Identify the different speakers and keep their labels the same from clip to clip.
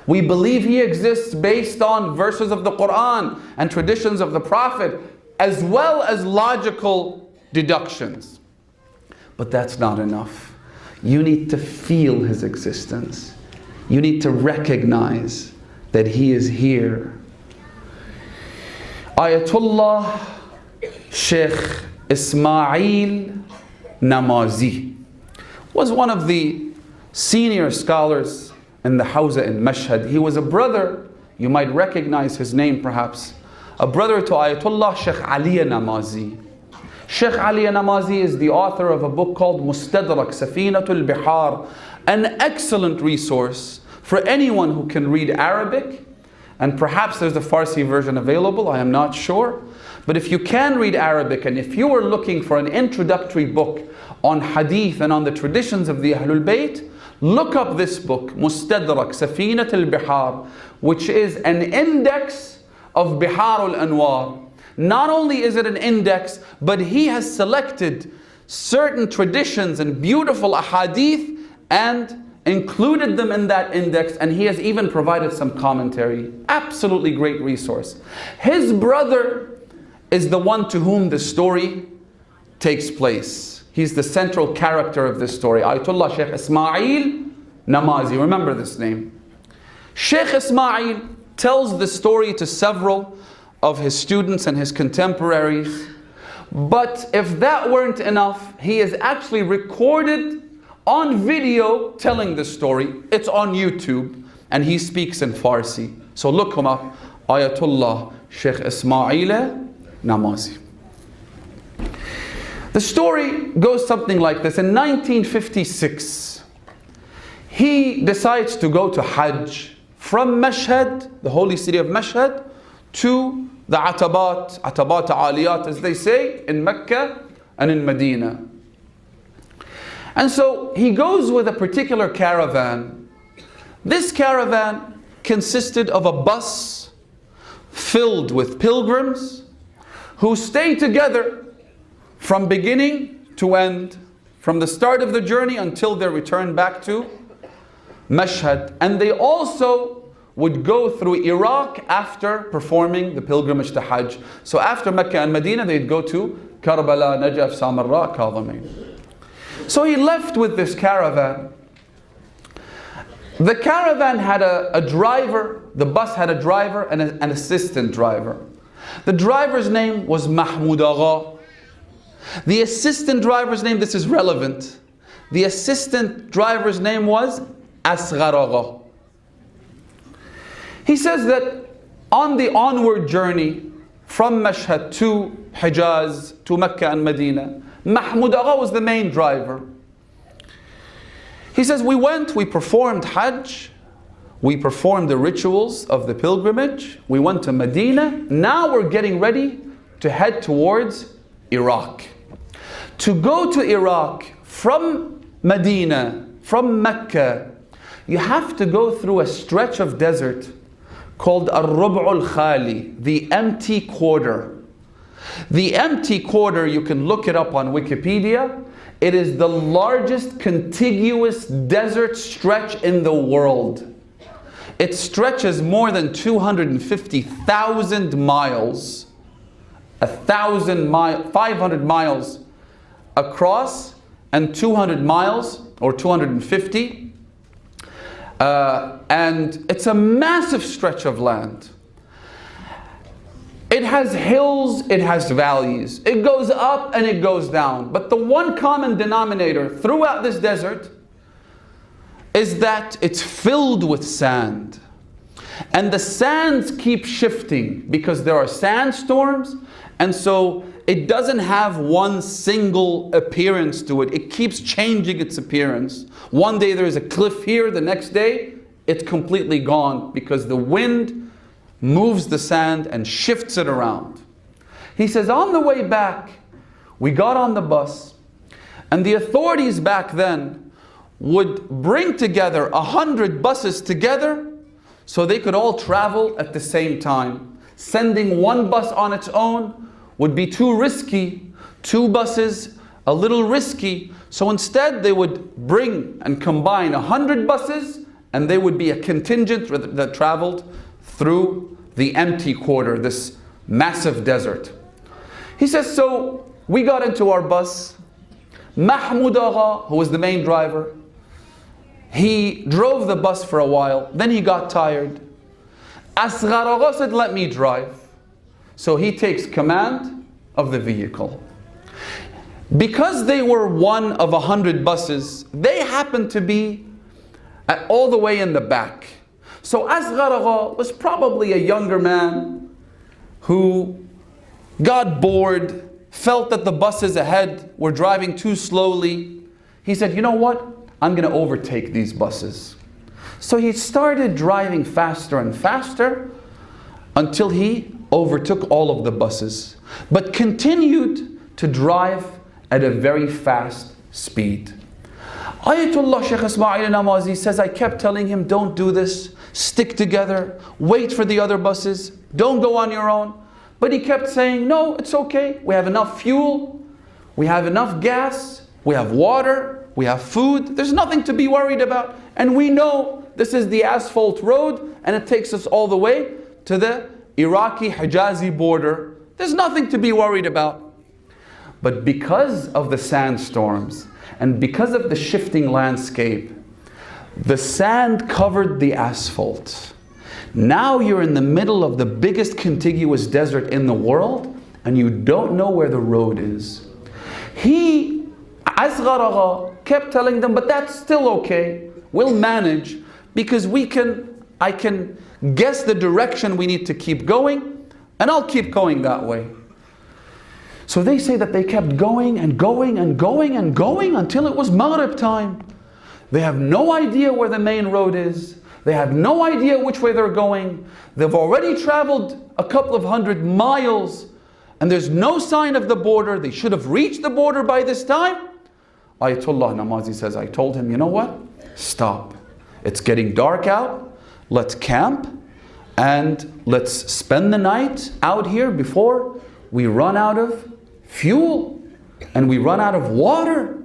Speaker 1: We believe he exists based on verses of the Quran and traditions of the Prophet, as well as logical deductions. But that's not enough. You need to feel his existence. You need to recognize that he is here. Ayatollah Sheikh Ismail Namazi was one of the senior scholars in the Hawza in Mashhad. He was a brother, you might recognize his name perhaps, a brother to Ayatollah Sheikh Ali Namazi. Sheikh Ali Namazi is the author of a book called Mustadrak Safinatul Bihar, an excellent resource for anyone who can read Arabic, and perhaps there's a Farsi version available, I am not sure. But if you can read Arabic, and if you are looking for an introductory book on hadith and on the traditions of the Ahlul Bayt, look up this book, Mustadrak Safinatul Bihar, which is an index of Bihar al-Anwar. Not only is it an index, but he has selected certain traditions and beautiful ahadith and included them in that index, and he has even provided some commentary. Absolutely great resource. His brother is the one to whom the story takes place. He's the central character of this story. Ayatollah Sheikh Ismail Namazi, remember this name. Sheikh Ismail tells the story to several of his students and his contemporaries. But if that weren't enough, he is actually recorded on video telling the story. It's on YouTube, and he speaks in Farsi. So look him up, Ayatollah Sheikh Ismail Namazi. The story goes something like this. In 1956, he decides to go to Hajj from Mashhad, the holy city of Mashhad, to the Atabat Aliyat, as they say, in Mecca and in Medina. And so he goes with a particular caravan. This caravan consisted of a bus filled with pilgrims who stay together from beginning to end, from the start of the journey until their return back to Mashhad. And they also would go through Iraq after performing the pilgrimage to Hajj. So after Mecca and Medina, they'd go to Karbala, Najaf, Samarra, Kadhimain. So he left with this caravan. The caravan had a driver, the bus had a driver and an assistant driver. The driver's name was Mahmoud Agha. The assistant driver's name, this is relevant. The assistant driver's name was Asghar Agha. He says that on the onward journey from Mashhad to Hijaz, to Mecca and Medina, Mahmoud Agha was the main driver. He says, we performed Hajj, we performed the rituals of the pilgrimage, we went to Medina, now we're getting ready to head towards Iraq. To go to Iraq from Medina, from Mecca, you have to go through a stretch of desert called Ar-Rub' al-Khali, the empty quarter. The empty quarter, you can look it up on Wikipedia. It is the largest contiguous desert stretch in the world. It stretches more than 250,000 miles, 500 miles across, and 200 miles or 250. And it's a massive stretch of land. It has hills, it has valleys. It goes up and it goes down. But the one common denominator throughout this desert is that it's filled with sand. And the sands keep shifting because there are sandstorms, and so it doesn't have one single appearance to it. It keeps changing its appearance. One day there's a cliff here, the next day it's completely gone because the wind moves the sand and shifts it around. He says, on the way back, we got on the bus, and the authorities back then would bring together 100 buses together so they could all travel at the same time. Sending one bus on its own would be too risky. Two buses, a little risky. So instead they would bring and combine 100 buses and they would be a contingent that traveled through the empty quarter, this massive desert. He says, so we got into our bus. Mahmoud Agha, who was the main driver, he drove the bus for a while, then he got tired. Asghar Agha said, let me drive. So he takes command of the vehicle. Because they were one of 100 buses, they happened to be all the way in the back. So Asghar Agha was probably a younger man who got bored, felt that the buses ahead were driving too slowly. He said, you know what? I'm going to overtake these buses. So he started driving faster and faster until he overtook all of the buses, but continued to drive at a very fast speed. Ayatollah Sheikh Ismail Namazi says, I kept telling him, don't do this, stick together, wait for the other buses, don't go on your own. But he kept saying, no, it's okay, we have enough fuel, we have enough gas, we have water, we have food, there's nothing to be worried about. And we know this is the asphalt road and it takes us all the way to the Iraqi-Hijazi border. There's nothing to be worried about. But because of the sandstorms and because of the shifting landscape, the sand covered the asphalt. Now you're in the middle of the biggest contiguous desert in the world and you don't know where the road is. Asghar Agha kept telling them, but that's still okay. We'll manage because I can guess the direction we need to keep going and I'll keep going that way. So they say that they kept going and going and going and going until it was Maghrib time. They have no idea where the main road is. They have no idea which way they're going. They've already traveled a couple of 100 miles and there's no sign of the border. They should have reached the border by this time. Ayatollah Namazi says, I told him, you know what? Stop. It's getting dark out. Let's camp and let's spend the night out here before we run out of fuel and we run out of water.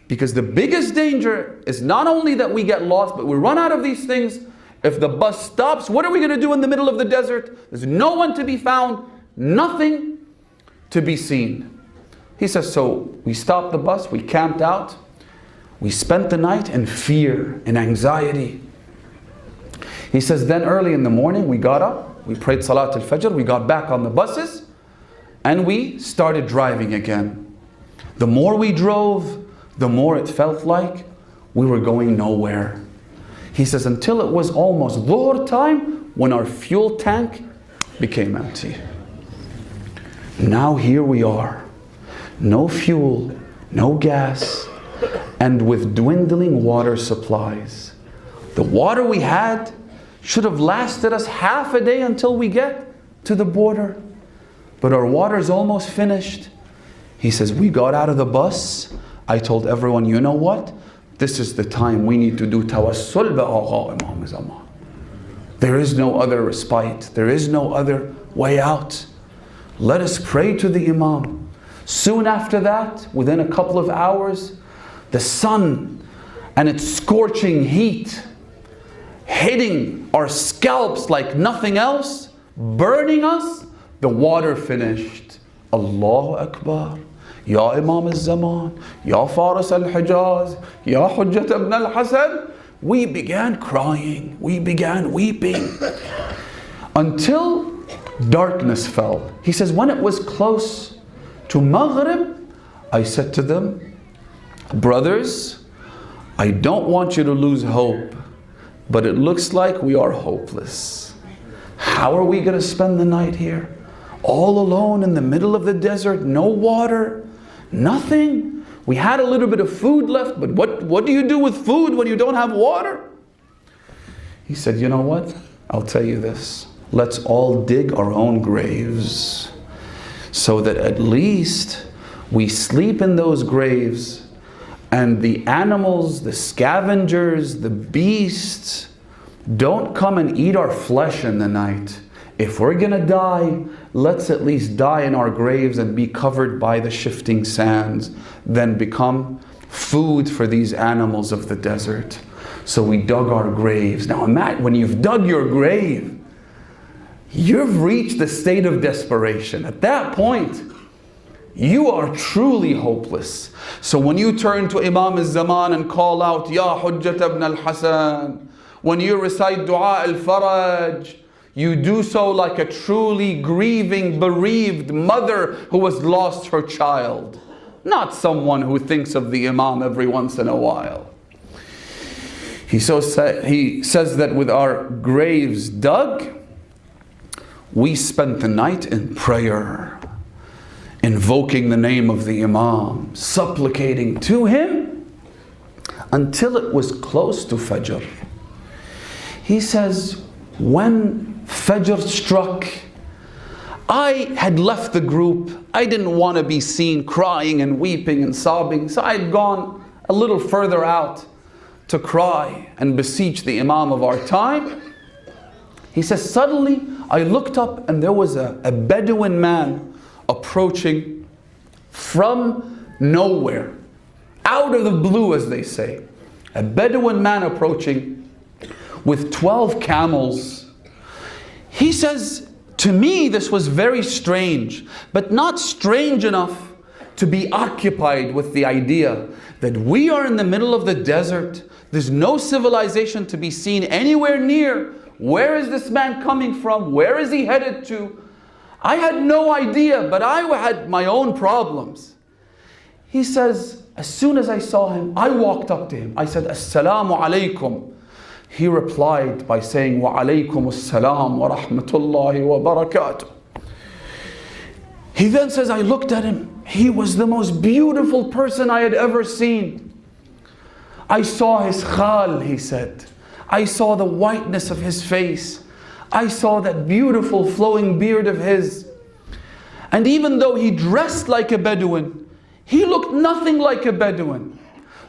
Speaker 1: Because the biggest danger is not only that we get lost, but we run out of these things. If the bus stops, what are we going to do in the middle of the desert? There's no one to be found, nothing to be seen. He says, so we stopped the bus, we camped out, we spent the night in fear and anxiety. He says, then early in the morning we got up, we prayed Salat al-Fajr, we got back on the buses, and we started driving again. The more we drove, the more it felt like we were going nowhere. He says, until it was almost Dhuhr time when our fuel tank became empty. Now here we are. No fuel, no gas, and with dwindling water supplies. The water we had should have lasted us half a day until we get to the border. But our water is almost finished. He says, we got out of the bus. I told everyone, you know what? This is the time we need to do tawassul ba'agha Imam Zaman. There is no other respite. There is no other way out. Let us pray to the Imam. Soon after that, within a couple of hours, the sun and its scorching heat hitting our scalps like nothing else, burning us, the water finished. Allahu Akbar. Ya Imam al-Zaman, Ya Faris al-Hijaz, Ya Hujjat ibn al-Hasan. We began crying, we began weeping until darkness fell. He says, when it was close to Maghrib, I said to them, brothers, I don't want you to lose hope, but it looks like we are hopeless. How are we going to spend the night here? All alone in the middle of the desert, no water, nothing. We had a little bit of food left, but what do you do with food when you don't have water? He said, you know what? I'll tell you this. Let's all dig our own graves so that at least we sleep in those graves and the animals, the scavengers, the beasts don't come and eat our flesh in the night. If we're going to die, let's at least die in our graves and be covered by the shifting sands, then become food for these animals of the desert. So we dug our graves. Now imagine, when you've dug your grave, you've reached the state of desperation. At that point, you are truly hopeless. So when you turn to Imam al-Zaman and call out, Ya Hujjat ibn al-Hasan, when you recite Dua al-Faraj, you do so like a truly grieving, bereaved mother who has lost her child. Not someone who thinks of the Imam every once in a while. He says that with our graves dug, we spent the night in prayer, invoking the name of the Imam, supplicating to him until it was close to Fajr. He says, when Fajr struck, I had left the group. I didn't want to be seen crying and weeping and sobbing, so I had gone a little further out to cry and beseech the Imam of our time. He says, suddenly I looked up and there was a Bedouin man approaching from nowhere, out of the blue, as they say. A Bedouin man approaching with 12 camels. He says, to me this was very strange, but not strange enough to be occupied with the idea that we are in the middle of the desert. There's no civilization to be seen anywhere near. Where is this man coming from? Where is he headed to? I had no idea, but I had my own problems. He says, as soon as I saw him, I walked up to him. I said, Assalamu alaikum. He replied by saying, Wa alaykum assalam wa rahmatullahi wa barakatuh. He then says, I looked at him. He was the most beautiful person I had ever seen. I saw his khal, he said. I saw the whiteness of his face. I saw that beautiful flowing beard of his. And even though he dressed like a Bedouin, he looked nothing like a Bedouin.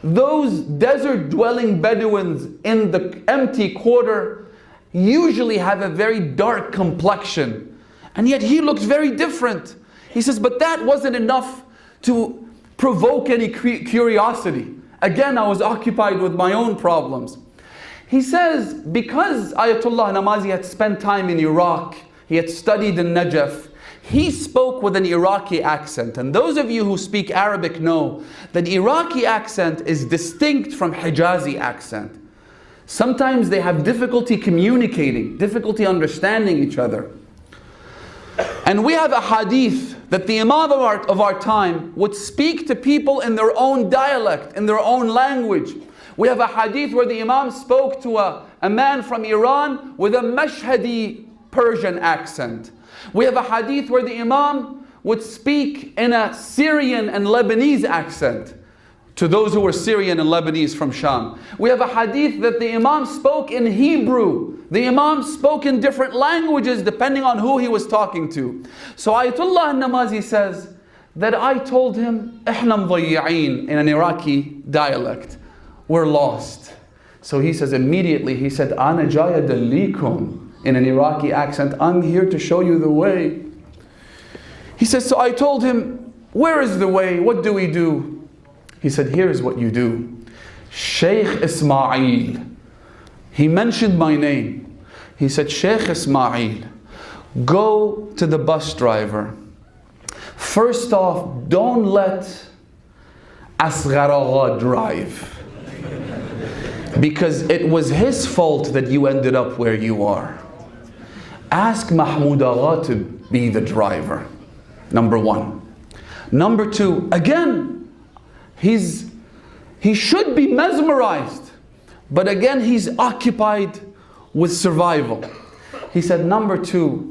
Speaker 1: Those desert-dwelling Bedouins in the empty quarter usually have a very dark complexion. And yet he looks very different. He says, but that wasn't enough to provoke any curiosity. Again, I was occupied with my own problems. He says, because Ayatollah Namazi had spent time in Iraq, he had studied in Najaf, he spoke with an Iraqi accent. And those of you who speak Arabic know that Iraqi accent is distinct from Hijazi accent. Sometimes they have difficulty communicating, difficulty understanding each other. And we have a hadith that the Imam of our time would speak to people in their own dialect, in their own language. We have a hadith where the Imam spoke to a man from Iran with a Mashhadi Persian accent. We have a hadith where the Imam would speak in a Syrian and Lebanese accent to those who were Syrian and Lebanese from Sham. We have a hadith that the Imam spoke in Hebrew. The Imam spoke in different languages depending on who he was talking to. So Ayatollah Namazi says that I told him, إحنا مضيعين, in an Iraqi dialect. We're lost. So he says immediately, he said, Ana jaya dalikum, in an Iraqi accent, I'm here to show you the way. He says, so I told him, where is the way? What do we do? He said, here is what you do. Sheikh Ismail, he mentioned my name. He said, Sheikh Ismail, go to the bus driver. First off, don't let Asghar Agha drive. Because it was his fault that you ended up where you are. Ask Mahmoud Agha to be the driver. Number one. Number two, again, he should be mesmerized. But again, he's occupied with survival. He said, number two,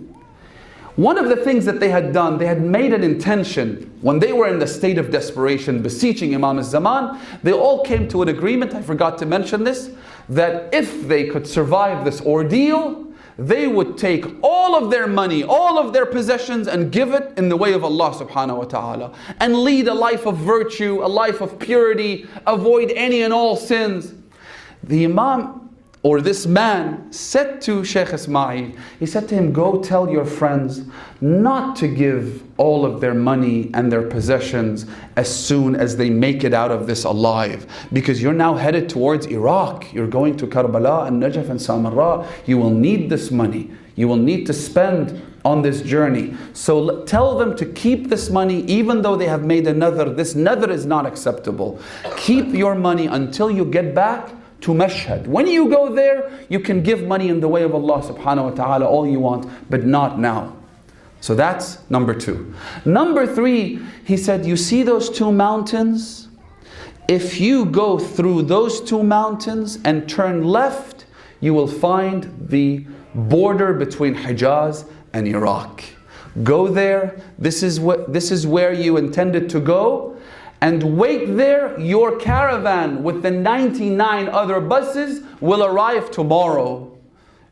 Speaker 1: one of the things that they had done, they had made an intention when they were in the state of desperation, beseeching Imam al-Zaman. They all came to an agreement, I forgot to mention this, that if they could survive this ordeal, they would take all of their money, all of their possessions and give it in the way of Allah subhanahu wa ta'ala. And lead a life of virtue, a life of purity, avoid any and all sins. The Imam or this man said to Sheikh Ismail, he said to him, go tell your friends not to give all of their money and their possessions as soon as they make it out of this alive, because you're now headed towards Iraq. You're going to Karbala and Najaf and Samarra. You will need this money. You will need to spend on this journey. So tell them to keep this money, even though they have made a nadhr. This nadhr is not acceptable. Keep your money until you get back to Mashhad. When you go there, you can give money in the way of Allah subhanahu wa ta'ala all you want, but not now. So that's number 2. Number 3, he said, you see those 2 mountains? If you go through those 2 mountains and turn left, you will find the border between Hijaz and Iraq. Go there. This is where you intended to go. And wait there. Your caravan with the 99 other buses will arrive tomorrow.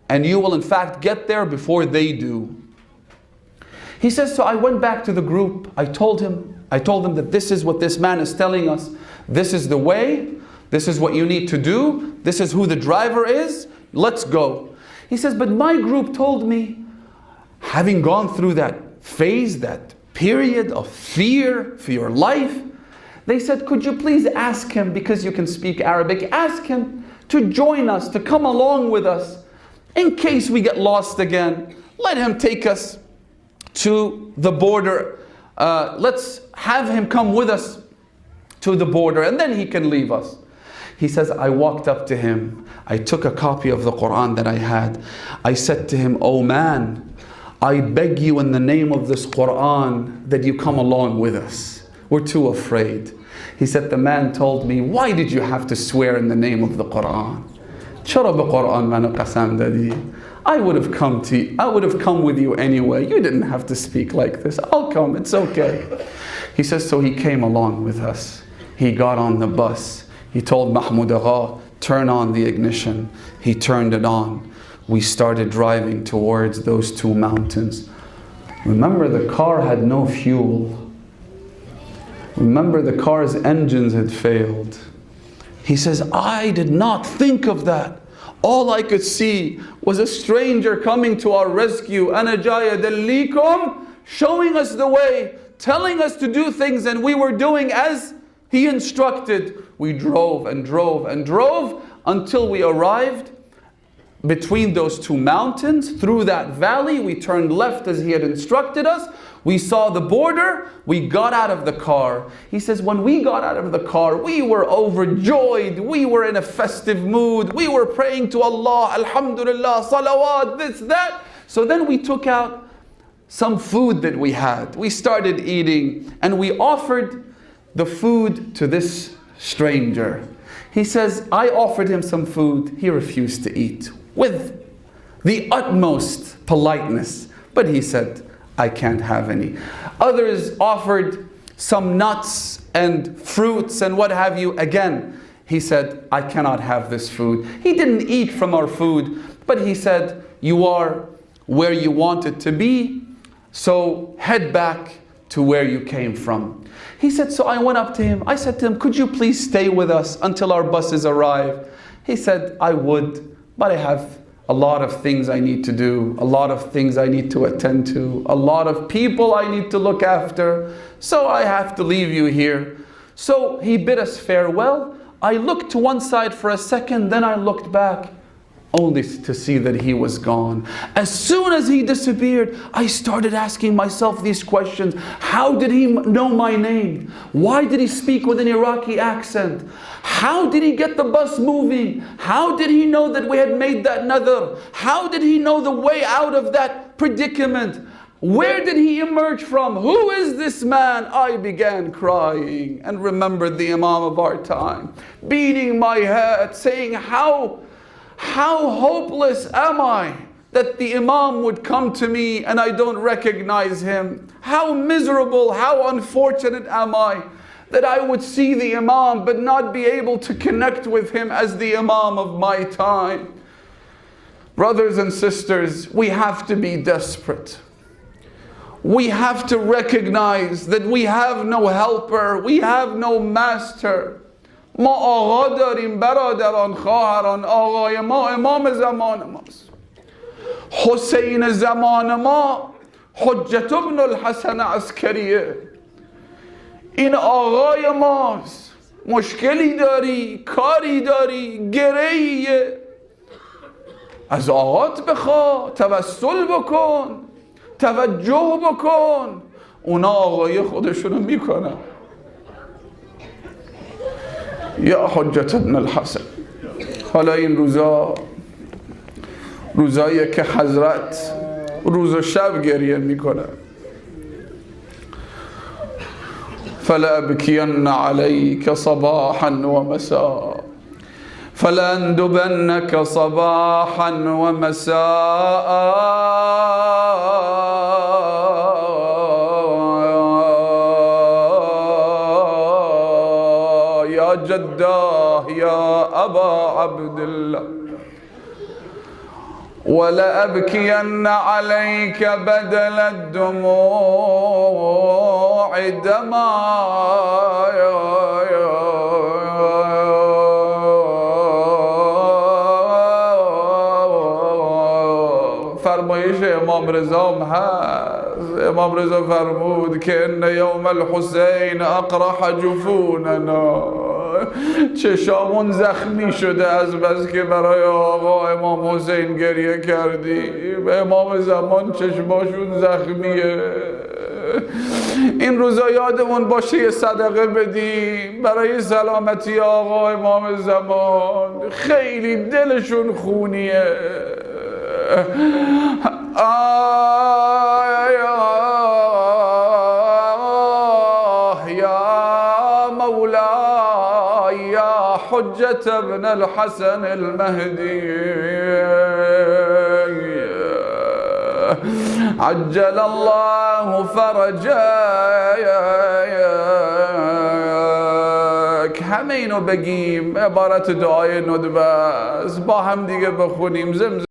Speaker 1: And you will in fact get there before they do. He says, so I went back to the group. I told them that this is what this man is telling us. This is the way. This is what you need to do. This is who the driver is. Let's go. He says, but my group told me, having gone through that phase, that period of fear for your life, they said, could you please ask him, because you can speak Arabic, ask him to join us, to come along with us, in case we get lost again. Let him take us to the border. Let's have him come with us to the border, and then he can leave us. He says, I walked up to him. I took a copy of the Quran that I had. I said to him, oh man, I beg you in the name of this Quran that you come along with us. We're too afraid. He said, the man told me, why did you have to swear in the name of the Quran? I would have come with you anyway. You didn't have to speak like this. I'll come, it's okay. He says, so he came along with us. He got on the bus. He told Mahmoud Agha, turn on the ignition. He turned it on. We started driving towards those 2 mountains. Remember, the car had no fuel. Remember, the car's engines had failed. He says, I did not think of that. All I could see was a stranger coming to our rescue, Ana jaya dallikum, showing us the way, telling us to do things, and we were doing as he instructed. We drove and drove and drove until we arrived between those 2 mountains. Through that valley, we turned left as he had instructed us. We saw the border. We got out of the car. He says, when we got out of the car, we were overjoyed. We were in a festive mood. We were praying to Allah, Alhamdulillah, salawat, this, that. So then we took out some food that we had. We started eating, and we offered the food to this stranger. He says, I offered him some food. He refused to eat with the utmost politeness. But he said, I can't have any. Others offered some nuts and fruits and what have you. Again, he said, I cannot have this food. He didn't eat from our food, but he said, you are where you wanted to be, so head back to where you came from. He said, so I went up to him. I said to him, could you please stay with us until our buses arrive? He said, I would, but I have a lot of things I need to do, a lot of things I need to attend to, a lot of people I need to look after, so I have to leave you here. So he bid us farewell. I looked to one side for a second, then I looked back, only to see that he was gone. As soon as he disappeared, I started asking myself these questions. How did he know my name? Why did he speak with an Iraqi accent? How did he get the bus moving? How did he know that we had made that nadhr? How did he know the way out of that predicament? Where did he emerge from? Who is this man? I began crying and remembered the Imam of our time, beating my head, saying, how hopeless am I that the Imam would come to me and I don't recognize him? How miserable, how unfortunate am I that I would see the Imam but not be able to connect with him as the Imam of my time. Brothers and sisters, we have to be desperate. We have to recognize that we have no helper, we have no master. ما آقا داریم برادران، خواهران. آقای ما امام زمان ماست. حسین زمان ما حجت ابن الحسن عسکریه. این آقای ماست. مشکلی داری، کاری داری، گره‌ایه، از آقات بخوا، توسل بکن، توجه بکن. اونا آقای خودشونو میکنن. یا حجت ابن الحسن. حالا این روزایی که حضرت روز و شب گریه میکنن. فلأبكين عليك صباحا ومساء فلأندبنك صباحا ومساء يا جداه يا أبا عبد الله ولأبكين عليك بدل الدموع دما فرمایش امام رضا هست. امام رضا فرمود که ان یوم الحسین اقرح جفوننا، چشامون زخمی شده از بس که برای آقا امام حسین گریه کردیم. امام زمان چشماشون زخمیه. این روزا یادمون باشه یه صدقه بدیم برای سلامتی آقا امام زمان. خیلی دلشون خونیه. یا مولاي یا حجة ابن الحسن المهدي عجل الله فرجك. همه اینو بگیم، عبارت دعای ندبه است، با هم دیگه بخونیم. زمزم